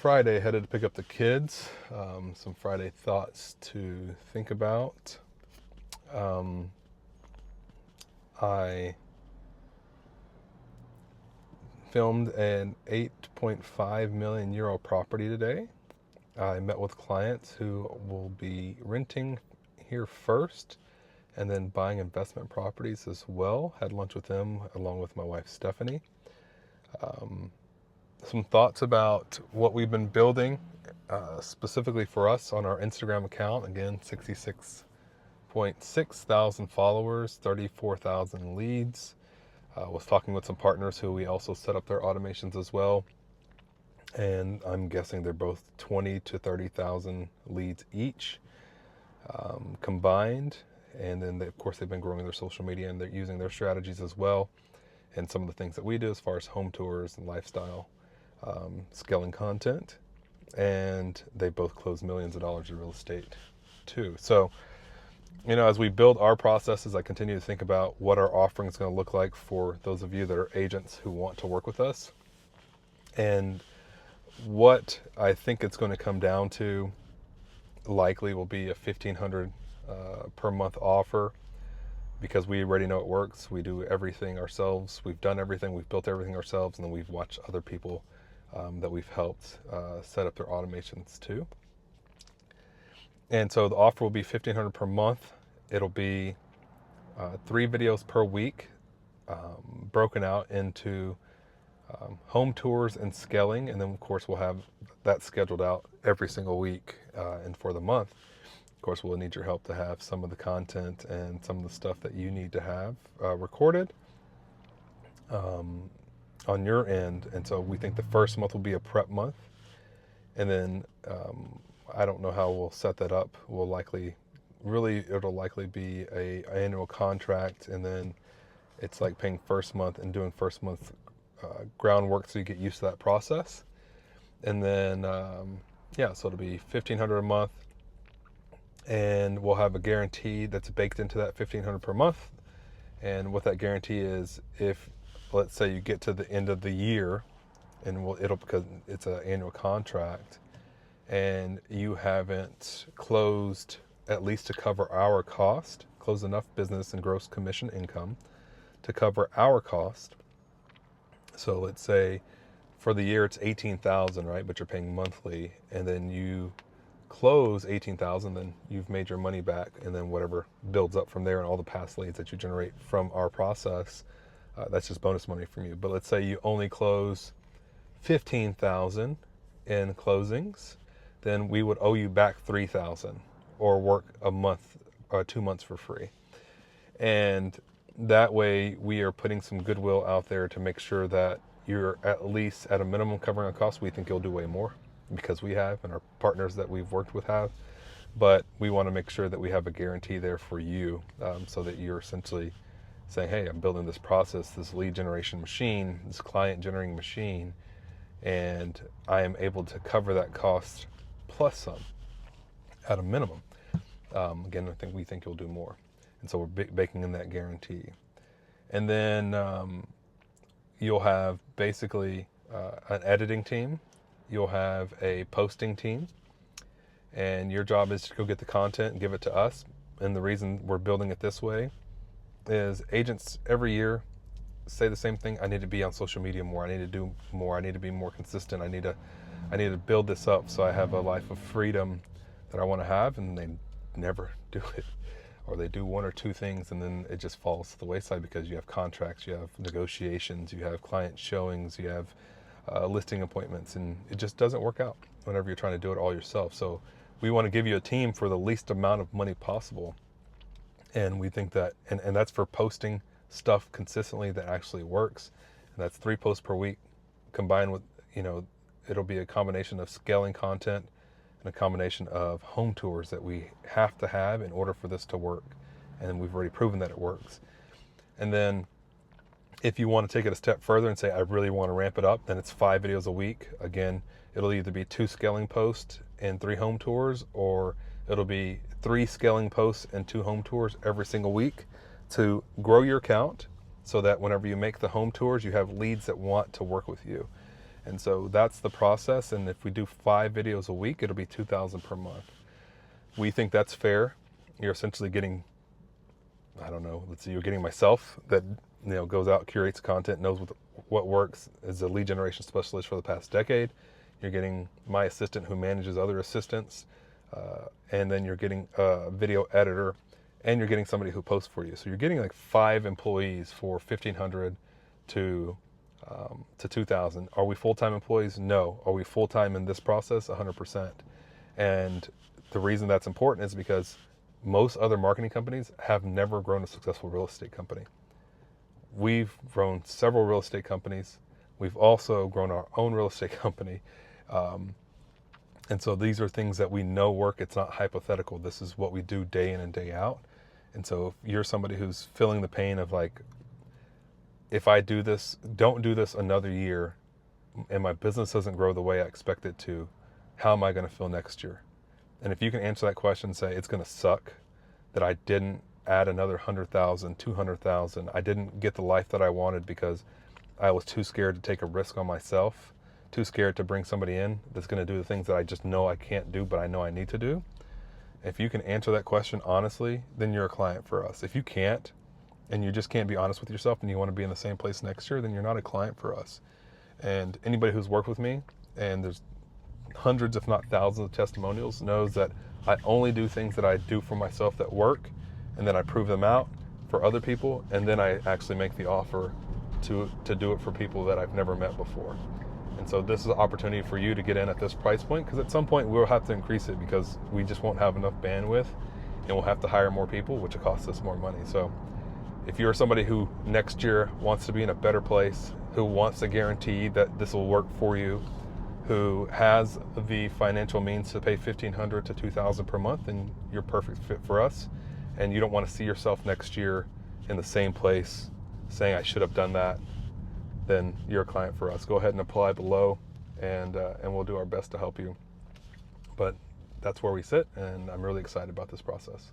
Friday, headed to pick up the kids. Some Friday thoughts to think about. I filmed an 8.5 million euro property today. I met with clients who will be renting here first and then buying investment properties as well. Had lunch with them along with my wife Stephanie. Some thoughts about what we've been building specifically for us on our Instagram account. Again, 66.6 thousand followers, 34,000 leads. Was talking with some partners who we also set up their automations as well. And I'm guessing they're both 20 to 30,000 leads each combined. And then, of course, they've been growing their social media and they're using their strategies as well. And some of the things that we do as far as home tours and lifestyle scaling content. And they both close millions of dollars in real estate too. So, as we build our processes, I continue to think about what our offering is going to look like for those of you that are agents who want to work with us. And what I think it's going to come down to likely will be a $1,500 per month offer, because we already know it works. We do everything ourselves. We've done everything. We've built everything ourselves, and then we've watched other people that we've helped set up their automations too. And so the offer will be $1,500 per month. It'll be 3 videos per week, broken out into home tours and scaling. And then, of course, we'll have that scheduled out every single week. And for the month, of course, we'll need your help to have some of the content and some of the stuff that you need to have recorded on your end. And so we think the first month will be a prep month. And then I don't know how we'll set that up. It'll likely be a annual contract, and then it's like paying first month and doing first month groundwork so you get used to that process. And then so it'll be $1,500 a month, and we'll have a guarantee that's baked into that $1,500 per month. And what that guarantee is, if let's say you get to the end of the year, and because it's an annual contract, and you haven't closed at least to cover our cost, close enough business and gross commission income to cover our cost. So let's say for the year it's $18,000, right? But you're paying monthly, and then you close $18,000, then you've made your money back, and then whatever builds up from there and all the past leads that you generate from our process, that's just bonus money from you. But let's say you only close $15,000 in closings, then we would owe you back $3,000, or work a month or 2 months for free. And that way we are putting some goodwill out there to make sure that you're at least at a minimum covering our costs. We think you'll do way more because we have, and our partners that we've worked with have. But we want to make sure that we have a guarantee there for you, so that you're essentially saying, hey, I'm building this process, this lead generation machine, this client generating machine, and I am able to cover that cost plus some at a minimum. Again, we think you'll do more. And so we're baking in that guarantee. And then you'll have basically an editing team. You'll have a posting team. And your job is to go get the content and give it to us. And the reason we're building it this way is agents every year say the same thing. I need to be on social media more. I need to do more. I need to be more consistent. I need to build this up so I have a life of freedom that I want to have, and they never do it. Or they do 1 or 2 things and then it just falls to the wayside because you have contracts, you have negotiations, you have client showings, you have listing appointments, and it just doesn't work out whenever you're trying to do it all yourself. So we want to give you a team for the least amount of money possible. And we think that, and that's for posting stuff consistently that actually works. And that's 3 posts per week combined with, it'll be a combination of scaling content and a combination of home tours that we have to have in order for this to work. And we've already proven that it works. And then if you want to take it a step further and say, I really want to ramp it up, then it's 5 videos a week. Again, it'll either be 2 scaling posts and 3 home tours, or it'll be 3 scaling posts and 2 home tours every single week to grow your account so that whenever you make the home tours, you have leads that want to work with you. And so that's the process. And if we do 5 videos a week, it'll be 2,000 per month. We think that's fair. You're essentially getting, I don't know, let's see, you're getting myself that, goes out, curates content, knows what works, is a lead generation specialist for the past decade. You're getting my assistant who manages other assistants, and then you're getting a video editor, and you're getting somebody who posts for you. So you're getting like 5 employees for 1,500 to 2,000. Are we full-time employees? No. Are we full-time in this process? 100%. And the reason that's important is because most other marketing companies have never grown a successful real estate company. We've grown several real estate companies. We've also grown our own real estate company. And so these are things that we know work. It's not hypothetical. This is what we do day in and day out. And so if you're somebody who's feeling the pain of like, if I do this, don't do this another year, and my business doesn't grow the way I expect it to, how am I going to feel next year? And if you can answer that question and say, it's going to suck that I didn't add another 100,000, 200,000. I didn't get the life that I wanted because I was too scared to take a risk on myself, too scared to bring somebody in that's going to do the things that I just know I can't do, but I know I need to do. If you can answer that question honestly, then you're a client for us. If you can't, and you just can't be honest with yourself and you want to be in the same place next year, then you're not a client for us. And anybody who's worked with me, and there's hundreds if not thousands of testimonials, knows that I only do things that I do for myself that work, and then I prove them out for other people, and then I actually make the offer to do it for people that I've never met before. And so this is an opportunity for you to get in at this price point, because at some point we'll have to increase it because we just won't have enough bandwidth, and we'll have to hire more people, which will cost us more money. So if you're somebody who next year wants to be in a better place, who wants to guarantee that this will work for you, who has the financial means to pay $1,500 to $2,000 per month, then you're a perfect fit for us. And you don't want to see yourself next year in the same place saying I should have done that, then you're a client for us. Go ahead and apply below, and we'll do our best to help you. But that's where we sit, and I'm really excited about this process.